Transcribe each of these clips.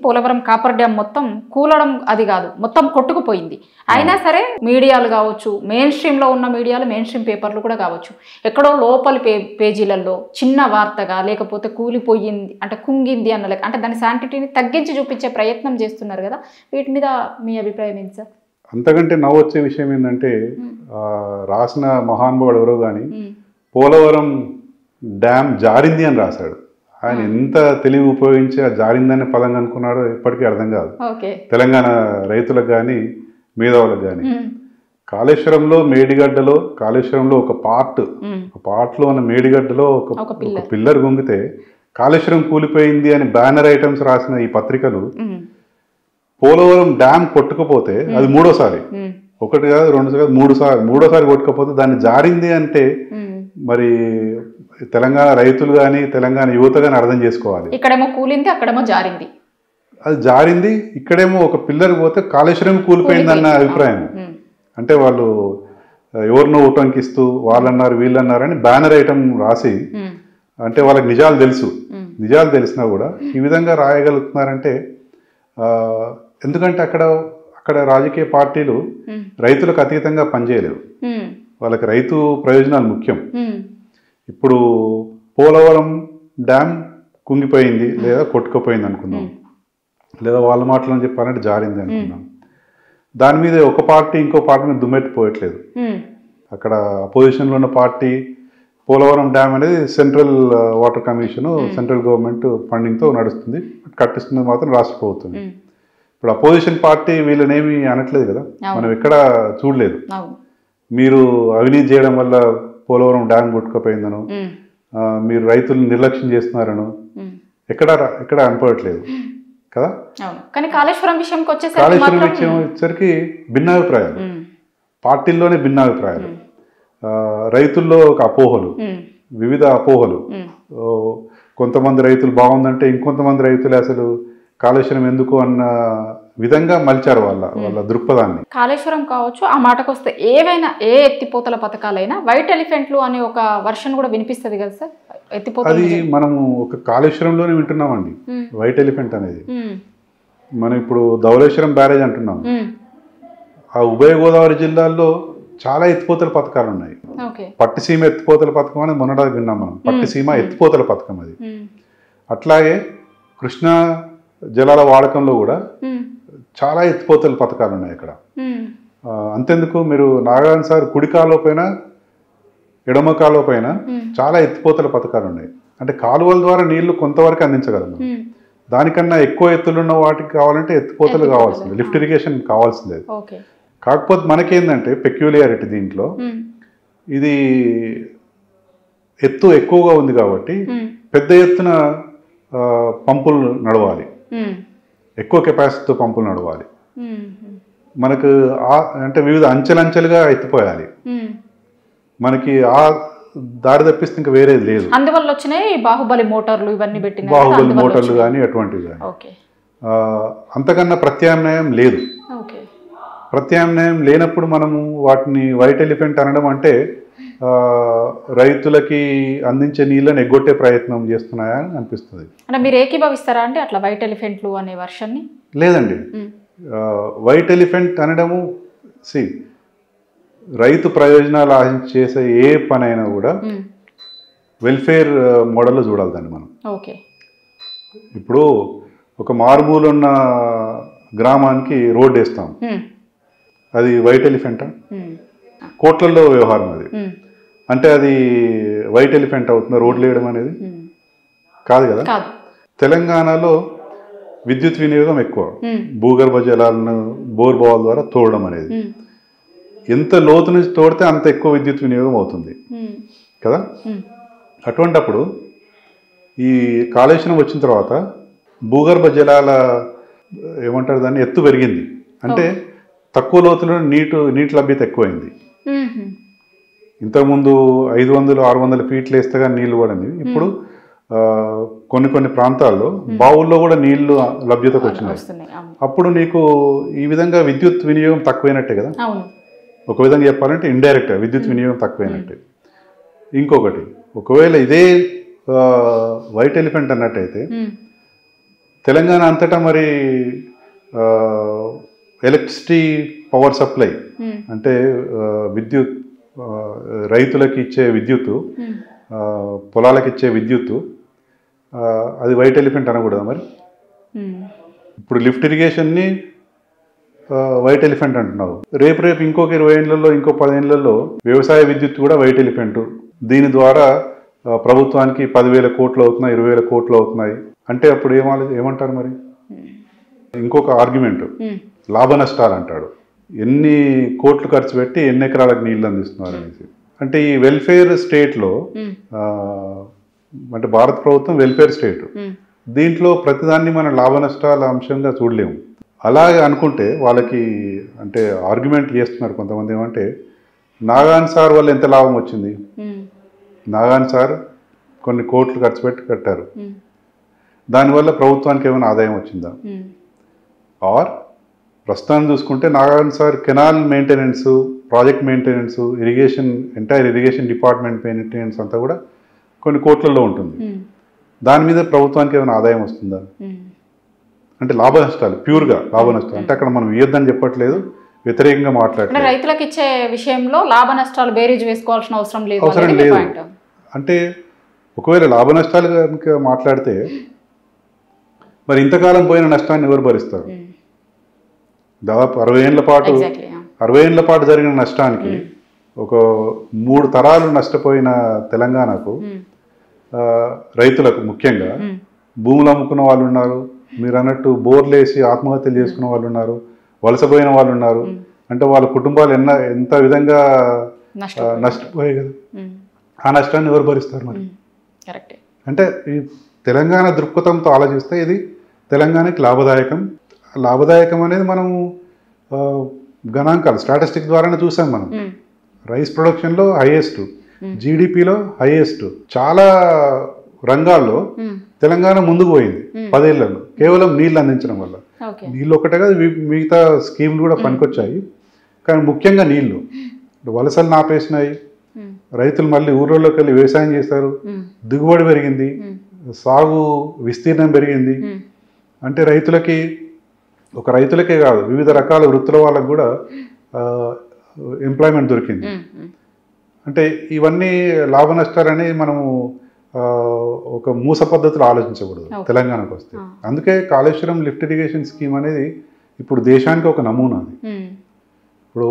Polavaram copper dam మొత్తం కూలడం అది కాదు, మొత్తం కొట్టుకుపోయింది. అయినా సరే మీడియాలు కావచ్చు, మెయిన్ స్ట్రీమ్లో ఉన్న మీడియాలు, మెయిన్ స్ట్రీమ్ పేపర్లు కూడా కావచ్చు, ఎక్కడో లోపలి పేజీలలో చిన్న వార్తగా, లేకపోతే కూలిపోయింది అంటే కుంగింది అన్న అంటే దాని శాంటిటీని తగ్గించి చూపించే ప్రయత్నం చేస్తున్నారు కదా. వీటి మీద మీ అభిప్రాయం ఏంటి సార్? అంతకంటే నవ్వొచ్చే విషయం ఏంటంటే రాసిన మహానుభావుడు ఎవరో కానీ పోలవరం డ్యామ్ జారింది అని రాశాడు. ఆయన ఎంత తెలివి ఉపయోగించి ఆ జారిందనే పదం అనుకున్నాడో ఇప్పటికీ అర్థం కాదు తెలంగాణ రైతులకు కానీ మేధావులకు కానీ. కాళేశ్వరంలో మేడిగడ్డలో, కాళేశ్వరంలో ఒక పార్ట్లో ఉన్న మేడిగడ్డలో ఒక పిల్లర్ గుంగితే కాళేశ్వరం కూలిపోయింది అని బ్యానర్ ఐటమ్స్ రాసిన ఈ పత్రికలు పోలవరం డ్యామ్ కొట్టుకుపోతే అది మూడోసారి, ఒకటి కాదు రెండు కాదు మూడోసారి కొట్టుకపోతే దాన్ని జారింది అంటే మరి తెలంగాణ రైతులు కానీ తెలంగాణ యువత కానీ అర్థం చేసుకోవాలి. ఇక్కడేమో కూలింది, అక్కడేమో జారింది. అది జారింది, ఇక్కడేమో ఒక పిల్లర్ పోతే కాళేశ్వరం కూలిపోయింది అన్న అభిప్రాయం. అంటే వాళ్ళు ఎవరినో ఉటంకిస్తూ వాళ్ళన్నారు వీళ్ళన్నారని బ్యానర్ ఐటమ్ రాసి, అంటే వాళ్ళకి నిజాలు తెలిసినా కూడా ఈ విధంగా రాయగలుగుతున్నారంటే ఎందుకంటే అక్కడ రాజకీయ పార్టీలు రైతులకు అతీతంగా పనిచేయలేవు. వాళ్ళకి రైతు ప్రయోజనాలు ముఖ్యం. ఇప్పుడు పోలవరం డ్యామ్ కుంగిపోయింది లేదా కొట్టుకుపోయింది అనుకుందాం, లేదా వాళ్ళ మాటలో చెప్పాలంటే జారింది అనుకుందాం. దాని మీద ఒక పార్టీ ఇంకో పార్టీ మీద దుమ్మెట్టిపోయట్లేదు. అక్కడ అపోజిషన్లో ఉన్న పార్టీ పోలవరం డ్యామ్ అనేది central water commission, central government ఫండింగ్తో నడుస్తుంది, కట్టిస్తున్నది మాత్రం రాష్ట్ర ప్రభుత్వం. ఇప్పుడు అపోజిషన్ పార్టీ వీళ్ళనేమి అనట్లేదు కదా, మనం ఎక్కడ చూడలేదు. మీరు అవినీతి చేయడం వల్ల పోలవరం డ్యామ్ కొట్టుకుపోయిందను, మీరు రైతులను నిర్లక్ష్యం చేస్తున్నారను ఎక్కడ అనుకోవట్లేదు కదా. కానీ కాళేశ్వరం విషయం వచ్చేసరికి భిన్నాభిప్రాయాలు, పార్టీల్లోనే భిన్నాభిప్రాయాలు, రైతుల్లో ఒక అపోహలు, వివిధ అపోహలు. కొంతమంది రైతులు బాగుందంటే ఇంకొంతమంది రైతులు అసలు కాళేశ్వరం ఎందుకు అన్న విధంగా మలిచారు వాళ్ళ దృక్పథాన్ని. కాళేశ్వరం కావచ్చు, ఆ మాటకు వస్తే ఏవైనా ఏ ఎత్తిపోతల పథకాలైనా వైట్ ఎలిఫెంట్లు అనే ఒక వర్షన్ కూడా వినిపిస్తుంది కదా సార్. అది మనము ఒక కాళేశ్వరంలోనే వింటున్నామండి వైట్ ఎలిఫెంట్ అనేది. మనం ఇప్పుడు ధవళేశ్వరం బ్యారేజ్ అంటున్నాం. ఆ ఉభయ గోదావరి జిల్లాల్లో చాలా ఎత్తిపోతల పథకాలు ఉన్నాయి. పట్టిసీమ ఎత్తిపోతల పథకం అని మొన్నటి విన్నాం మనం. పట్టిసీమ ఎత్తిపోతల పథకం అది. అట్లాగే కృష్ణా జలాల వాడకంలో కూడా చాలా ఎత్తిపోతల పథకాలు ఉన్నాయి అక్కడ. అంతెందుకు, మీరు నాగార్జున సార్ కుడి కాలువ పైన ఎడమ కాలువ పైన చాలా ఎత్తిపోతల పథకాలు ఉన్నాయి. అంటే కాలువల ద్వారా నీళ్లు కొంతవరకు అందించగలము. దానికన్నా ఎక్కువ ఎత్తులున్న వాటికి కావాలంటే ఎత్తిపోతలు కావాల్సిందే, లిఫ్ట్ ఇరిగేషన్ కావాల్సిందే. కాకపోతే మనకేందంటే పెక్యులియారిటీ దీంట్లో, ఇది ఎత్తు ఎక్కువగా ఉంది కాబట్టి పెద్ద ఎత్తున పంపులు నడవాలి, ఎక్కువ కెపాసిటీతో పంపులు నడవాలి. మనకు అంటే వివిధ అంచెలంచెలుగా ఎత్తిపోయాలి. మనకి ఆ దారి తప్పిస్తే ఇంకా వేరేది లేదు. అందువల్ల వచ్చినాయి బాహుబలి మోటార్లు, ఇవన్నీ పెట్టిన బాహుబలి మోటార్లు కానీ అటువంటివి కానీ. అంతకన్నా ప్రత్యామ్నాయం లేదు. ప్రత్యామ్నాయం లేనప్పుడు మనము వాటిని వైట్ ఎలిఫెంట్ అనడం అంటే రైతులకి అందించే నీళ్ళని ఎగ్గొట్టే ప్రయత్నం చేస్తున్నాయా అని అనిపిస్తుంది. అంటే మీరు ఏకీభవిస్తారా అంటే అట్లా వైట్ ఎలిఫెంట్లు అనే వర్షన్ని? లేదండి, వైట్ ఎలిఫెంట్ అనడము రైతు ప్రయోజనాలు ఆశించి చేసే ఏ పనైనా కూడా వెల్ఫేర్ మోడల్లో చూడాలి దాన్ని మనం. ఇప్పుడు ఒక మారుమూల ఉన్న గ్రామానికి రోడ్డు వేస్తాం, అది వైట్ ఎలిఫెంటా? కోట్లలో వ్యవహారం అది. అంటే అది వైట్ ఎలిఫెంట్ అవుతుందా రోడ్లు వేయడం అనేది? కాదు కదా. తెలంగాణలో విద్యుత్ వినియోగం ఎక్కువ, భూగర్భ జలాలను బోర్ బావుల ద్వారా తోడడం అనేది. ఎంత లోతు నుంచి తోడితే అంత ఎక్కువ విద్యుత్ వినియోగం అవుతుంది కదా. అటువంటప్పుడు ఈ కాళేశ్వరం వచ్చిన తర్వాత భూగర్భ జలాల ఏమంటారు దాన్ని ఎత్తు పెరిగింది. అంటే తక్కువ లోతులో నీటి లభ్యత ఎక్కువైంది. ఇంతకుముందు 500-600 ఫీట్లు వేస్తే కానీ నీళ్లు పడని, ఇప్పుడు కొన్ని ప్రాంతాల్లో బావుల్లో కూడా నీళ్లు లభ్యతకు వచ్చినాయి. అప్పుడు నీకు ఈ విధంగా విద్యుత్ వినియోగం తక్కువైనట్టే కదా. ఒక విధంగా చెప్పాలంటే ఇండైరెక్ట్గా విద్యుత్ వినియోగం తక్కువైనట్టే. ఇంకొకటి, ఒకవేళ ఇదే వైట్ ఎలిఫెంట్ అన్నట్టయితే తెలంగాణ అంతటా మరి ఎలక్ట్రిసిటీ పవర్ సప్లై అంటే విద్యుత్, రైతులకి ఇచ్చే విద్యుత్తు, పొలాలకు ఇచ్చే విద్యుత్తు, అది వైట్ ఎలిఫెంట్ అనకూడదా మరి? ఇప్పుడు లిఫ్ట్ ఇరిగేషన్ని వైట్ ఎలిఫెంట్ అంటున్నావు. రేపు ఇంకొక 20 ఏళ్లలో, ఇంకో 10 ఏళ్లలో వ్యవసాయ విద్యుత్ కూడా వైట్ ఎలిఫెంట్. దీని ద్వారా ప్రభుత్వానికి 10,000 కోట్లు అవుతున్నాయి, 20,000 కోట్లు అవుతున్నాయి అంటే అప్పుడు ఏమంటారు మరి? ఇంకొక ఆర్గ్యుమెంట్, లాభ నష్టాలు అంటాడు. ఎన్ని కోట్లు ఖర్చు పెట్టి ఎన్ని ఎకరాలకు నీళ్లు అందిస్తున్నారు అనేసి. అంటే ఈ వెల్ఫేర్ స్టేట్లో, అంటే భారత ప్రభుత్వం వెల్ఫేర్ స్టేట్, దీంట్లో ప్రతిదాన్ని మనం లాభ నష్టాల అంశంగా చూడలేము. అలాగే అనుకుంటే వాళ్ళకి అంటే ఆర్గ్యుమెంట్ చేస్తున్నారు కొంతమంది. ఏమంటే నాగాన్ సార్ వల్ల ఎంత లాభం వచ్చింది? నాగాన్ సార్ కొన్ని కోట్లు ఖర్చు పెట్టి కట్టారు, దానివల్ల ప్రభుత్వానికి ఏమైనా ఆదాయం వచ్చిందా? ఆర్ ప్రస్తుతాన్ని చూసుకుంటే నాగాన్ సార్ canal maintenance, project maintenance, irrigation, entire irrigation department maintenance అంతా కూడా కొన్ని కోట్లలో ఉంటుంది. దాని మీద ప్రభుత్వానికి ఏమైనా ఆదాయం వస్తుందా? అంటే లాభ నష్టాలు, ప్యూర్గా లాభ నష్టాలు. అంటే అక్కడ మనం ఇయ్యొద్దని చెప్పట్లేదు, వ్యతిరేకంగా మాట్లాడలేదు. రైతులకు ఇచ్చే విషయంలో లాభ నష్టాలు బేరీజ్ వేసుకోవాల్సిన అవసరం లేదు. అంటే ఒకవేళ లాభ నష్టాలు కనుక మాట్లాడితే మరి ఇంతకాలం పోయిన నష్టాన్ని ఎవరు భరిస్తారు? దాదాపు 60 ఏళ్ల పాటు జరిగిన నష్టానికి ఒక 3 తరాలు నష్టపోయిన తెలంగాణకు, రైతులకు ముఖ్యంగా భూములు అమ్ముకున్న వాళ్ళు ఉన్నారు, మీరు అన్నట్టు బోర్లు వేసి ఆత్మహత్యలు చేసుకున్న వాళ్ళు ఉన్నారు, వలసపోయిన వాళ్ళు ఉన్నారు. అంటే వాళ్ళ కుటుంబాలు ఎంత విధంగా నష్టపోయాయి కదా. ఆ నష్టాన్ని ఎవరు భరిస్తారు మరి? అంటే ఈ తెలంగాణ దృక్పథంతో ఆలోచిస్తే ఇది తెలంగాణకి లాభదాయకం అనేది మనము గణాంకాలు, స్టాటిస్టిక్ ద్వారానే చూసాం. మనం రైస్ ప్రొడక్షన్లో హైయెస్ట్, జీడిపిలో హైయెస్ట్, చాలా రంగాల్లో తెలంగాణ ముందుకు పోయింది 10 ఏళ్లలో, కేవలం నీళ్లు అందించడం వల్ల. నీళ్ళు ఒకటే కాదు, మిగతా స్కీములు కూడా పనికొచ్చాయి, కానీ ముఖ్యంగా నీళ్లు. వలసలు నాపేసినాయి, రైతులు మళ్ళీ ఊర్లలోకి వెళ్ళి వ్యవసాయం చేస్తారు, దిగుబడి పెరిగింది, సాగు విస్తీర్ణం పెరిగింది. అంటే రైతులకే కాదు, వివిధ రకాల వృత్తుల వాళ్ళకు కూడా ఎంప్లాయ్మెంట్ దొరికింది. అంటే ఇవన్నీ లాభ నష్టాలని మనము ఒక మూస పద్ధతిలో ఆలోచించకూడదు తెలంగాణకు వస్తే. అందుకే కాళేశ్వరం లిఫ్ట్ ఇరిగేషన్ స్కీమ్ అనేది ఇప్పుడు దేశానికి ఒక నమూనా. ఇప్పుడు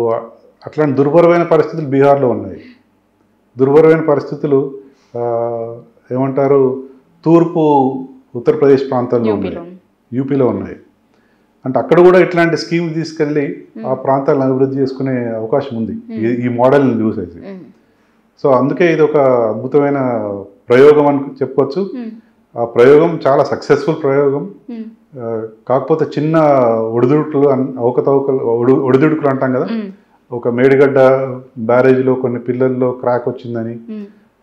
అట్లాంటి దుర్భరమైన పరిస్థితులు బీహార్లో ఉన్నాయి. దుర్భరమైన పరిస్థితులు ఏమంటారు, తూర్పు ఉత్తరప్రదేశ్ ప్రాంతాల్లో ఉన్నాయి, యూపీలో ఉన్నాయి. అంటే అక్కడ కూడా ఇట్లాంటి స్కీమ్ తీసుకెళ్ళి ఆ ప్రాంతాలను అభివృద్ధి చేసుకునే అవకాశం ఉంది ఈ మోడల్ని చూసేసి. సో అందుకే ఇది ఒక అద్భుతమైన ప్రయోగం అని చెప్పవచ్చు. ఆ ప్రయోగం చాలా సక్సెస్ఫుల్ ప్రయోగం. కాకపోతే చిన్న ఒడిదుడుకులు అంటాం కదా, ఒక మేడిగడ్డ బ్యారేజ్లో కొన్ని పిల్లల్లో క్రాక్ వచ్చిందని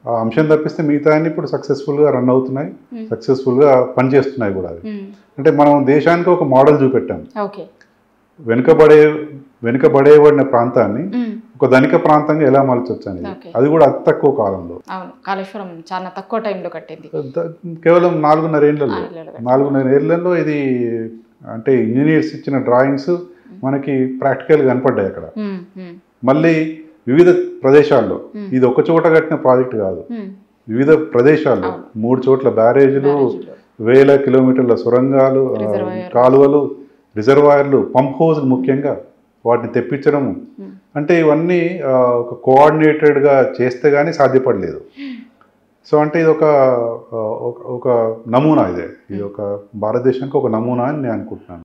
ఆ అంశం తప్పిస్తే మిగతా అన్ని ఇప్పుడు సక్సెస్ఫుల్గా రన్ అవుతున్నాయి, సక్సెస్ఫుల్గా పనిచేస్తున్నాయి కూడా. అవి అంటే మనం దేశానికి ఒక మోడల్ చూపెట్టాం. వెనుకబడేబడిన ప్రాంతాన్ని ఒక ధనిక ప్రాంతంగా ఎలా మలచొచ్చు అనేది, అది కూడా అతి తక్కువ కాలంలో. కాళేశ్వరం చాలా తక్కువ టైంలో కట్టింది, కేవలం 4.5 ఏళ్లలో. ఇది అంటే ఇంజనీర్స్ ఇచ్చిన డ్రాయింగ్స్ మనకి ప్రాక్టికల్గా కనపడ్డాయి అక్కడ. మళ్ళీ వివిధ ప్రదేశాల్లో, ఇది ఒక చోట కట్టిన ప్రాజెక్ట్ కాదు, వివిధ ప్రదేశాల్లో 3 చోట్ల బ్యారేజీలు, 1000 కిలోమీటర్ల సొరంగాలు, కాలువలు, రిజర్వాయర్లు, పంప్ హౌజులు, ముఖ్యంగా వాటిని తెప్పించడము. అంటే ఇవన్నీ ఒక కోఆర్డినేటెడ్గా చేస్తే కానీ సాధ్యపడలేదు. సో అంటే ఇది ఒక నమూనా, ఇది ఒక భారతదేశానికి ఒక నమూనా అని నేను అనుకుంటున్నాను.